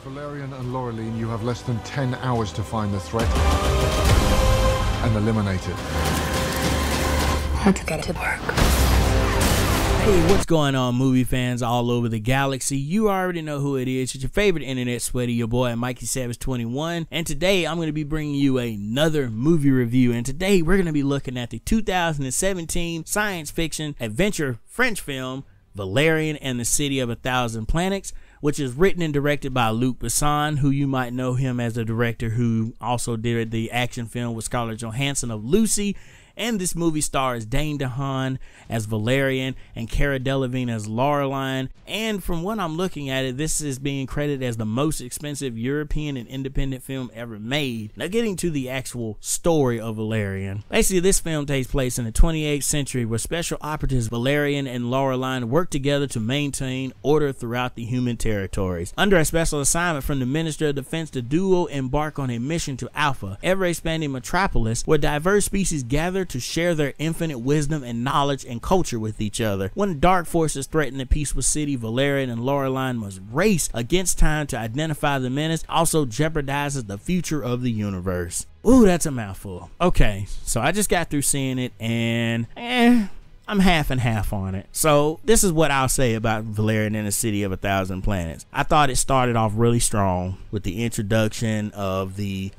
Valerian and Laureline, you have less than 10 hours to find the threat and eliminate it. Let's get to work. Hey, what's going on, movie fans all over the galaxy? You already know who it is. It's your favorite internet sweaty, your boy Mikey Savage 21, and today I'm going to be bringing you another movie review. And today we're going to be looking at the 2017 science fiction adventure French film Valerian and the City of a Thousand Planets, which is written and directed by Luc Besson, who you might know him as the director who also did the action film with Scarlett Johansson of Lucy. And this movie stars Dane DeHaan as Valerian and Cara Delevingne as Laureline. And from what I'm looking at it, this is being credited as the most expensive European and independent film ever made. Now, getting to the actual story of Valerian. Basically, this film takes place in the 28th century where special operatives Valerian and Laureline work together to maintain order throughout the human territories. Under a special assignment from the Minister of Defense, the duo embark on a mission to Alpha, ever-expanding metropolis, where diverse species gather to share their infinite wisdom and knowledge and culture with each other. When dark forces threaten the peaceful city, Valerian and Laureline must race against time to identify the menace. Also jeopardizes the future of the universe. Ooh, that's a mouthful. Okay, so I just got through seeing it and I'm half and half on it. So this is what I'll say about Valerian and the City of a Thousand Planets. I thought it started off really strong with the introduction of the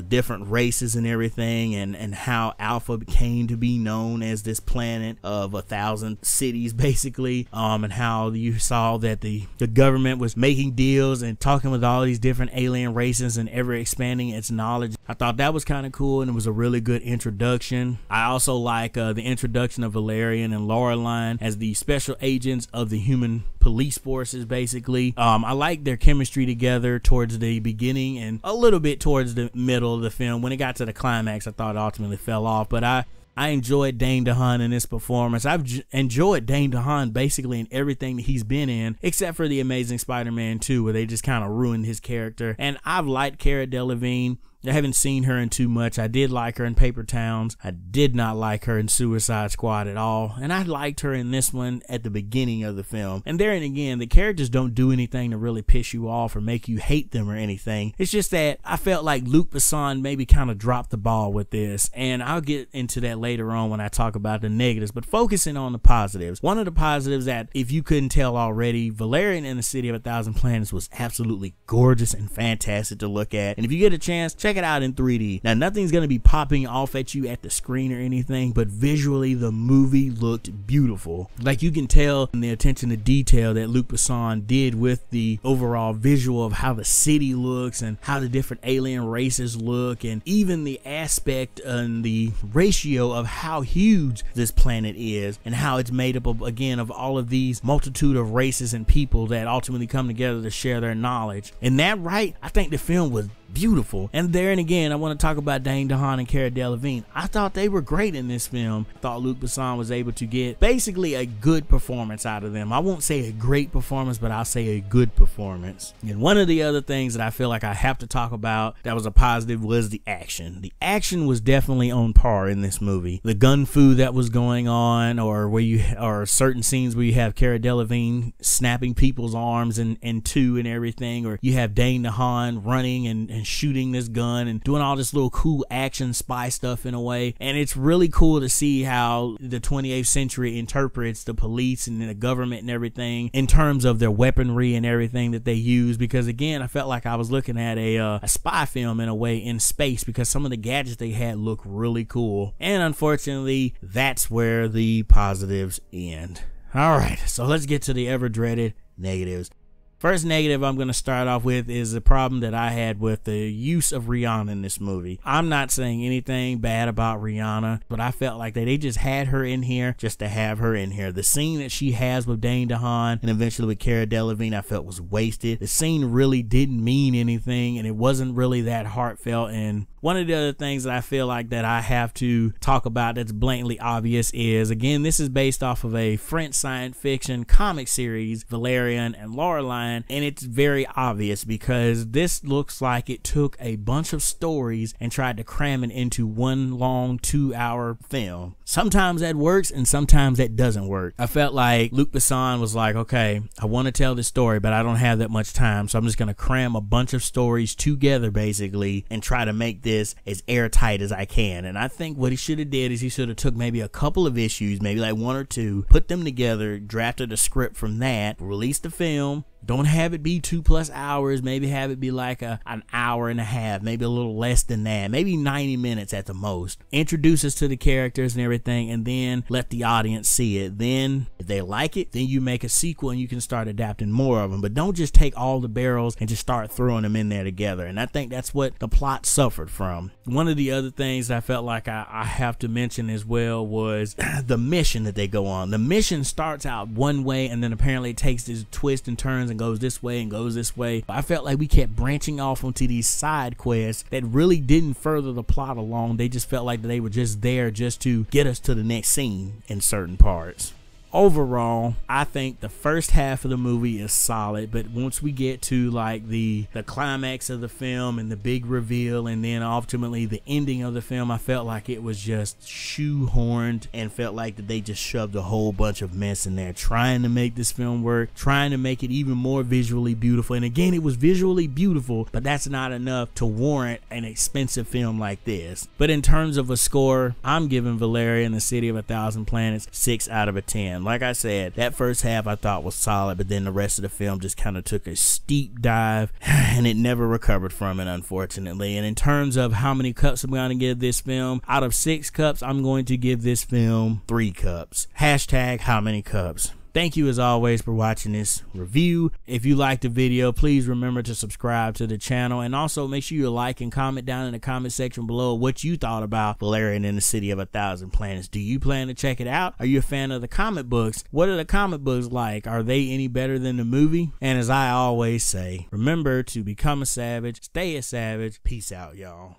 different races and everything, and how Alpha came to be known as this planet of 1,000 cities basically, and how you saw that the government was making deals and talking with all these different alien races and ever expanding its knowledge. I thought that was kind of cool, and it was a really good introduction. I also like the introduction of Valerian and Laureline as the special agents of the human police forces basically. I like their chemistry together towards the beginning and a little bit towards the middle of the film. When it got to the climax, I thought it ultimately fell off, but I enjoyed Dane DeHaan in this performance. I've enjoyed Dane DeHaan basically in everything that he's been in, except for The Amazing Spider-Man 2, where they just kind of ruined his character. And I've liked Cara Delevingne. I haven't seen her in too much. I did like her in Paper Towns. I did not like her in Suicide Squad at all. And I liked her in this one at the beginning of the film. And there and again, the characters don't do anything to really piss you off or make you hate them or anything. It's just that I felt like Luc Besson maybe kind of dropped the ball with this. And I'll get into that later on when I talk about the negatives. But focusing on the positives. One of the positives that, if you couldn't tell already, Valerian and the City of a Thousand Planets was absolutely gorgeous and fantastic to look at. And if you get a chance, check it out in 3D. Now, nothing's going to be popping off at you at the screen or anything, but visually the movie looked beautiful. Like, you can tell in the attention to detail that Luc Besson did with the overall visual of how the city looks and how the different alien races look, and even the aspect and the ratio of how huge this planet is and how it's made up of, again, of all of these multitude of races and people that ultimately come together to share their knowledge. And that right, I think the film was beautiful. And there and again, I want to talk about Dane DeHaan and Cara Delevingne. I thought they were great in this film. I thought Luc Besson was able to get basically a good performance out of them. I won't say a great performance, but I'll say a good performance. And one of the other things that I feel like I have to talk about that was a positive was the action. The action was definitely on par in this movie. The gun fu that was going on, or certain scenes where you have Cara Delevingne snapping people's arms in two and everything, or you have Dane DeHaan running and shooting this gun and doing all this little cool action spy stuff in a way. And it's really cool to see how the 28th century interprets the police and the government and everything in terms of their weaponry and everything that they use, because again, I felt like I was looking at a spy film in a way in space, because some of the gadgets they had look really cool. And unfortunately, that's where the positives end. Alright, so let's get to the ever dreaded negatives. First negative I'm going to start off with is the problem that I had with the use of Rihanna in this movie. I'm not saying anything bad about Rihanna, but I felt like they just had her in here just to have her in here. The scene that she has with Dane DeHaan and eventually with Cara Delevingne, I felt was wasted. The scene really didn't mean anything, and it wasn't really that heartfelt. And One of the other things that I feel like that I have to talk about that's blatantly obvious is, again, this is based off of a French science fiction comic series, Valerian and Laureline, and it's very obvious because this looks like it took a bunch of stories and tried to cram it into one long 2-hour film. Sometimes that works and sometimes that doesn't work. I felt like Luc Besson was like, okay, I want to tell this story, but I don't have that much time, so I'm just going to cram a bunch of stories together basically and try to make this as airtight as I can. And I think what he should have did is he should have took maybe a couple of issues, maybe like 1 or 2, put them together, drafted a script from that, released the film. Don't have it be 2+ hours, maybe have it be like an hour and a half, maybe a little less than that, maybe 90 minutes at the most. Introduce us to the characters and everything, and then let the audience see it. Then if they like it, then you make a sequel and you can start adapting more of them. But don't just take all the barrels and just start throwing them in there together. And I think that's what the plot suffered from. One of the other things I felt like I have to mention as well was the mission that they go on. The mission starts out one way and then apparently it takes this twist and turns and goes this way and goes this way. I felt like we kept branching off onto these side quests that really didn't further the plot along. They just felt like they were just there just to get us to the next scene in certain parts. Overall, I think the first half of the movie is solid, but once we get to like the climax of the film and the big reveal and then ultimately the ending of the film, I felt like it was just shoehorned and felt like that they just shoved a whole bunch of mess in there trying to make this film work, trying to make it even more visually beautiful. And again, it was visually beautiful, but that's not enough to warrant an expensive film like this. But in terms of a score, I'm giving Valerian and the City of a Thousand Planets 6 out of 10. Like I said, that first half I thought was solid, but then the rest of the film just kind of took a steep dive and it never recovered from it, unfortunately. And in terms of how many cups I'm going to give this film, out of 6 cups, I'm going to give this film 3 cups. Hashtag how many cups. Thank you as always for watching this review. If you liked the video, please remember to subscribe to the channel, and also make sure you like and comment down in the comment section below what you thought about Valerian and the City of a Thousand Planets. Do you plan to check it out? Are you a fan of the comic books? What are the comic books like? Are they any better than the movie? And as I always say, remember to become a savage, stay a savage. Peace out, y'all.